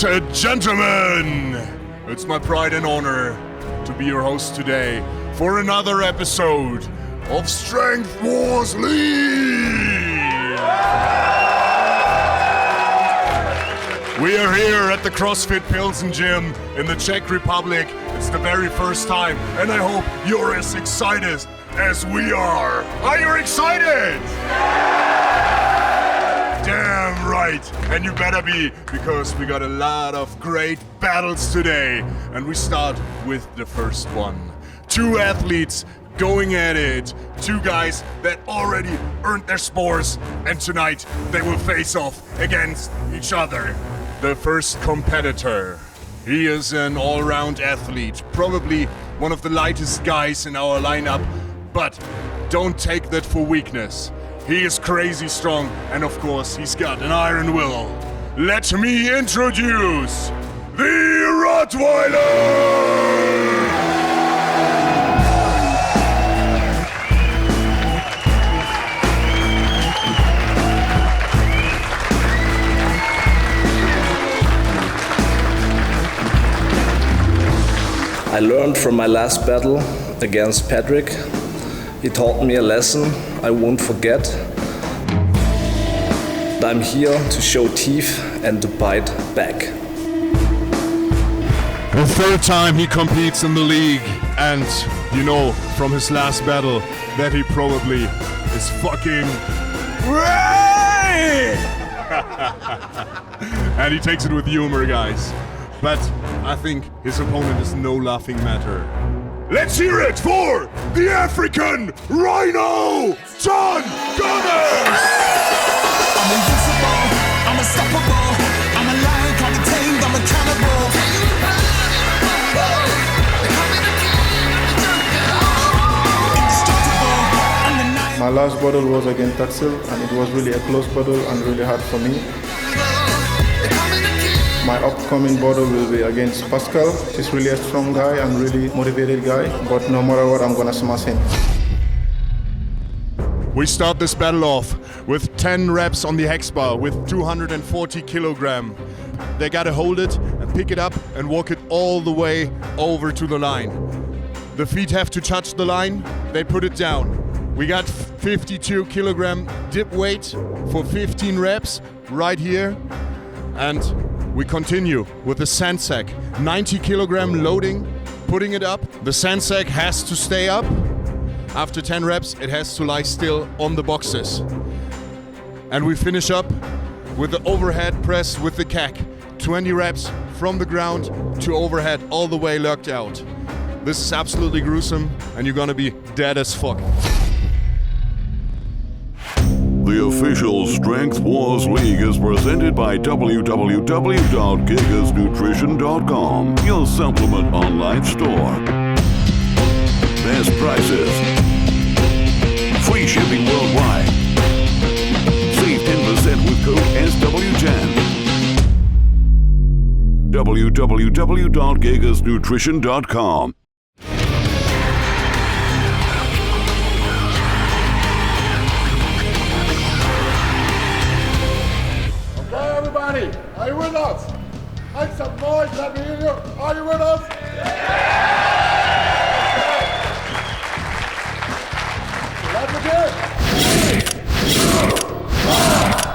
and gentlemen, it's my pride and honor to be your host today for another episode of Strength Wars League. We are here at the CrossFit Plzeň gym in the Czech Republic. It's the very first time, and I hope you're as excited as we are. Are you excited? Damn right, and you better be, because we got a lot of great battles today. And we start with the first one. Two athletes going at it. Two guys that already earned their spores, and tonight they will face off against each other. The first competitor. He is an all-round athlete, probably one of the lightest guys in our lineup, but don't take that for weakness. He is crazy strong, and of course, he's got an iron will. Let me introduce the Rottweiler! I learned from my last battle against Patrick. He taught me a lesson I won't forget. I'm here to show teeth and to bite back. The third time he competes in the league, and you know from his last battle that he probably is fucking great! And he takes it with humor, guys. But I think his opponent is no laughing matter. Let's hear it for the African Rhino, John Gomez! I'm invincible, I'm unstoppable, I'm a lion, can't be tamed, I'm a cannibal. My last battle was against Axel, and it was really a close battle and really hard for me. My upcoming battle will be against Pascal. He's really a strong guy and really motivated guy, but no matter what, I'm gonna smash him. We start this battle off with 10 reps on the Hex Bar with 240 kilogram. They gotta hold it and pick it up and walk it all the way over to the line. The feet have to touch the line, they put it down. We got 52 kilogram dip weight for 15 reps right here. And we continue with the sand sack. 90 kilogram loading, putting it up. The sand sack has to stay up. After 10 reps, it has to lie still on the boxes. And we finish up with the overhead press with the cack. 20 reps from the ground to overhead, all the way locked out. This is absolutely gruesome, and you're gonna be dead as fuck. The official Strength Wars League is presented by www.gigasnutrition.com, your supplement online store. Best prices. Free shipping worldwide. Save 10% with code SW10. www.gigasnutrition.com. Are you with us? Make some noise, let me hear you. Are you with us? Let's begin.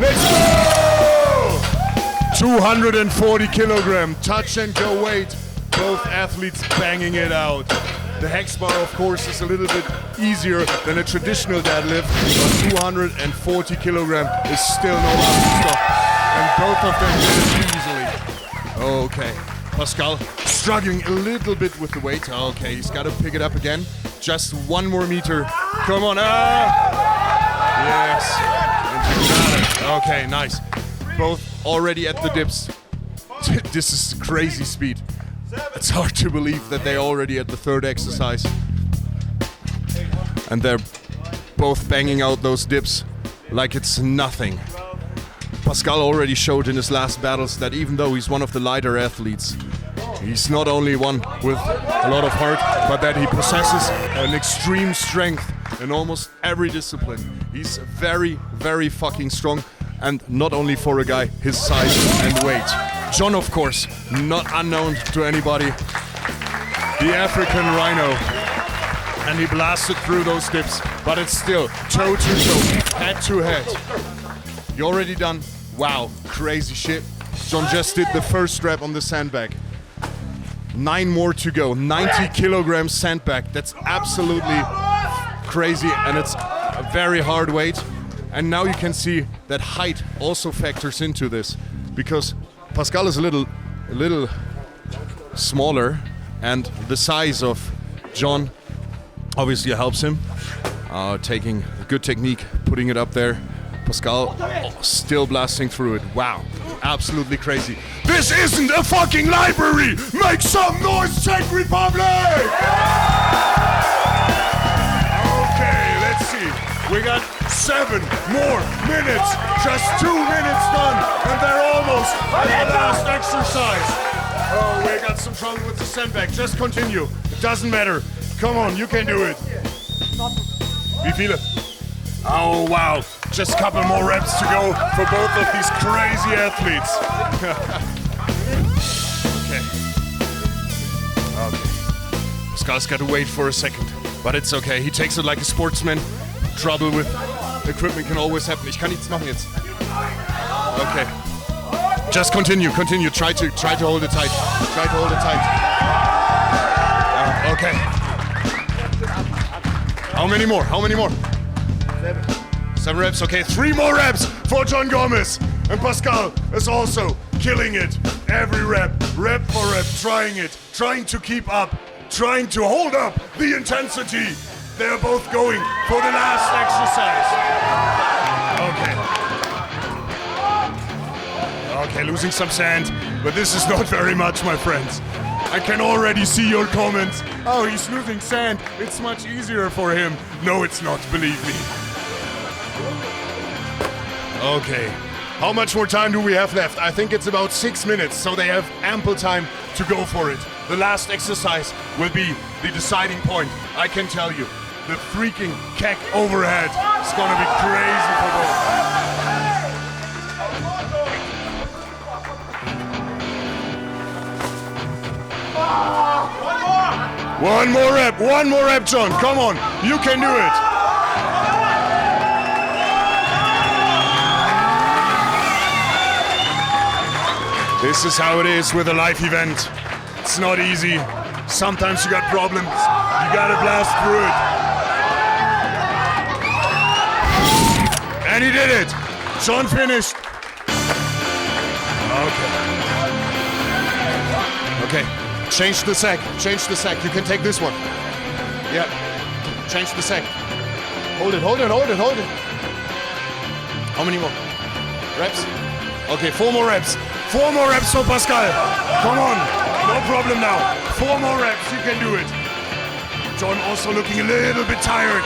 Let's go! 240 kilogram touch and go weight. Both athletes banging it out. The Hex Bar, of course, is a little bit easier than a traditional deadlift, but 240 kilogram is still no laughing stock. And both of them did it easily. Okay, Pascal struggling a little bit with the weight. Okay, he's got to pick it up again. Just one more meter. Come on. Yes. Okay, nice. Both already at the dips. This is crazy speed. It's hard to believe that they're already at the third exercise. And they're both banging out those dips like it's nothing. Pascal already showed in his last battles that even though he's one of the lighter athletes, he's not only one with a lot of heart, but that he possesses an extreme strength in almost every discipline. He's very, very fucking strong, and not only for a guy his size and weight. John, of course, not unknown to anybody. The African Rhino. And he blasted through those dips, but it's still toe to toe, head to head. You already done? Wow, crazy shit. John just did the first rep on the sandbag. 9 more to go, 90 kilograms sandbag. That's absolutely crazy, and it's a very hard weight. And now you can see that height also factors into this, because Pascal is a little smaller, and the size of John obviously helps him. Taking good technique, putting it up there. Pascal still blasting through it. Wow, absolutely crazy. This isn't a fucking library! Make some noise, Czech Republic! Okay, let's see. We got 7 more minutes. Just 2 minutes done, and they're almost at the last exercise. Oh, we got some trouble with the sandbag. Just continue. It doesn't matter. Come on, you can do it. Wie viele? Oh, wow. Just a couple more reps to go for both of these crazy athletes. Okay. Pascal's got to wait for a second, but it's okay. He takes it like a sportsman. Trouble with equipment can always happen. Ich kann nichts machen jetzt. Okay. Just continue. Try to hold it tight. Okay. How many more? 7 reps. Okay, 3 more reps for John Gomez. And Pascal is also killing it. Every rep for rep, trying to keep up, trying to hold up the intensity. They're both going for the last exercise. Okay, losing some sand, but this is not very much, my friends. I can already see your comments. Oh, he's losing sand. It's much easier for him. No, it's not, believe me. Okay. How much more time do we have left? I think it's about 6 minutes, so they have ample time to go for it. The last exercise will be the deciding point, I can tell you. The freaking keg overhead is gonna be crazy for both. One more rep, John. Come on, you can do it. This is how it is with a live event. It's not easy. Sometimes you got problems. You gotta blast through it. And he did it. John finished. Okay. Change the sack. You can take this one. Yeah. Change the sack. Hold it. How many more? Reps? Okay, 4 more reps. 4 more reps for Pascal. Come on. No problem now. 4 more reps. You can do it. John also looking a little bit tired,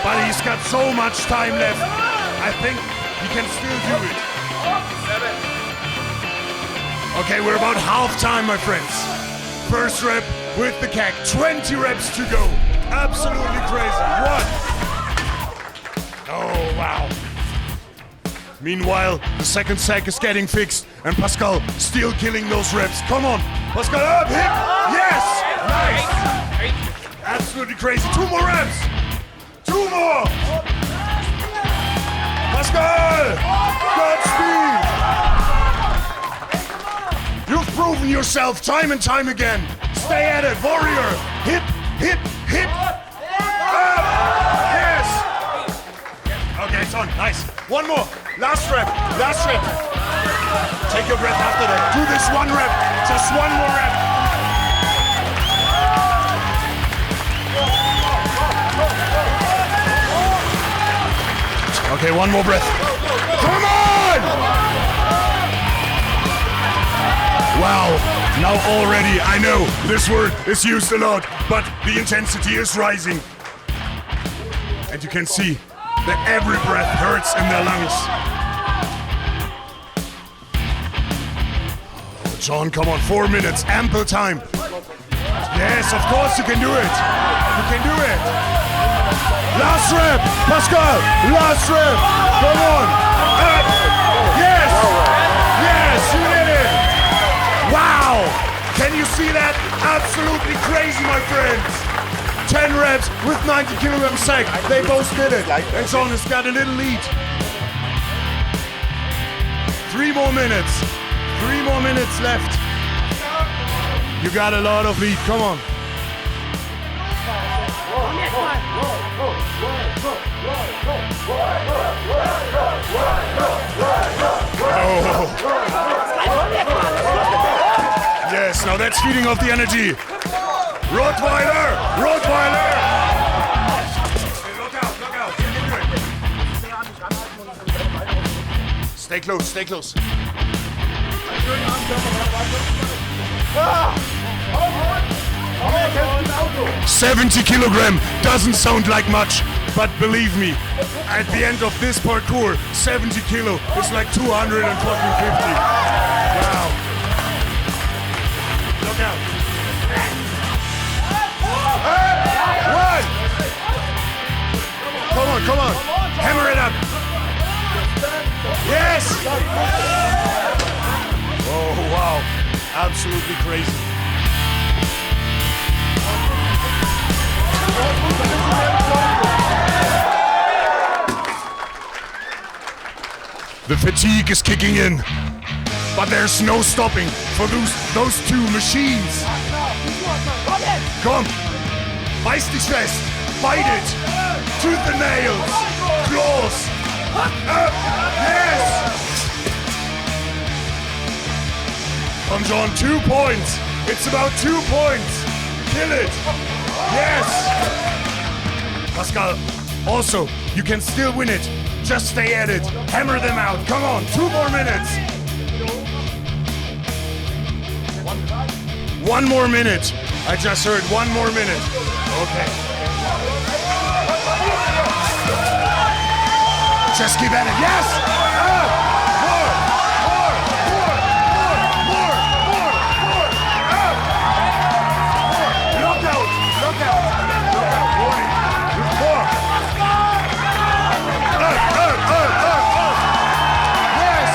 but he's got so much time left. I think he can still do it. Okay, we're about half time, my friends. First rep with the keg. 20 reps to go. Absolutely crazy. 1. Oh, wow. Meanwhile, the second sack is getting fixed, and Pascal still killing those reps. Come on, Pascal, up, hip, yes, nice. Absolutely crazy. 2 more reps. 2 more. Pascal, Godspeed. You've proven yourself time and time again. Stay at it, warrior. Hip. Up. Yes. Okay, it's on. Nice. 1 more. Last rep. Take your breath after that. Do this 1 rep. Just 1 more rep. Okay, 1 more breath. Come on! Wow. Now already, I know this word is used a lot, but the intensity is rising. And you can see that every breath hurts in their lungs. Oh, John, come on, 4 minutes, ample time. Yes, of course you can do it. Last rep, Pascal, last rep. Come on. Up. Yes, you did it. Can you see that? Absolutely crazy, my friends. 10 reps with 90 kilogram sack. They both did it. And John has got a little lead. 3 more minutes. 3 more minutes left. You got a lot of lead. Come on. Oh. Yes, now that's feeding off the energy. Rottweiler! Rottweiler! Look out. Stay close, stay close. 70 kilogram doesn't sound like much, but believe me, at the end of this parkour, 70 kilo is like 250. Wow. Look out. Run! Come on. Hammer it up. Yes! Oh, wow. Absolutely crazy. The fatigue is kicking in, but there's no stopping for those 2 machines. Komm, beiß dich fest, fight it, tooth and nails, claws, up, yes! Come John, 2 points, it's about 2 points, kill it, yes! Pascal, also, you can still win it. Just stay at it. Hammer them out. Come on, 2 more minutes. 1 more minute. I just heard 1 more minute. Okay. Just keep at it. Yes! More! Look out! Warning. More! Yes!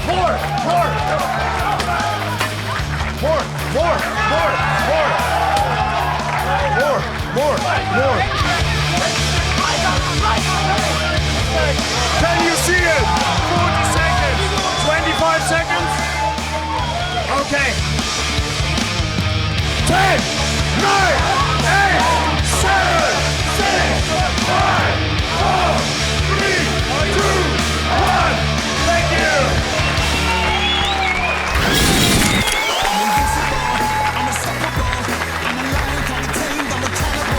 More! Can you see it? 40 seconds, 25 seconds. Okay. 10, 9, 8, 7, 6, 5, 4, 3, 2, 1. Thank you.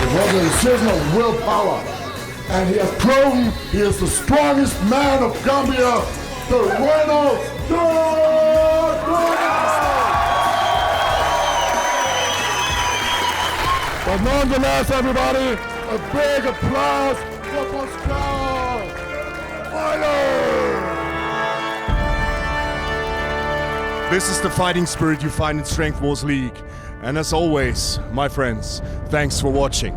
It was a decision of willpower, and he has proven he is the strongest man of Gambia, the Rhino. But nonetheless, everybody, a big applause for Pascal ROTTWEILER. This is the fighting spirit you find in Strength Wars League. And as always, my friends, thanks for watching.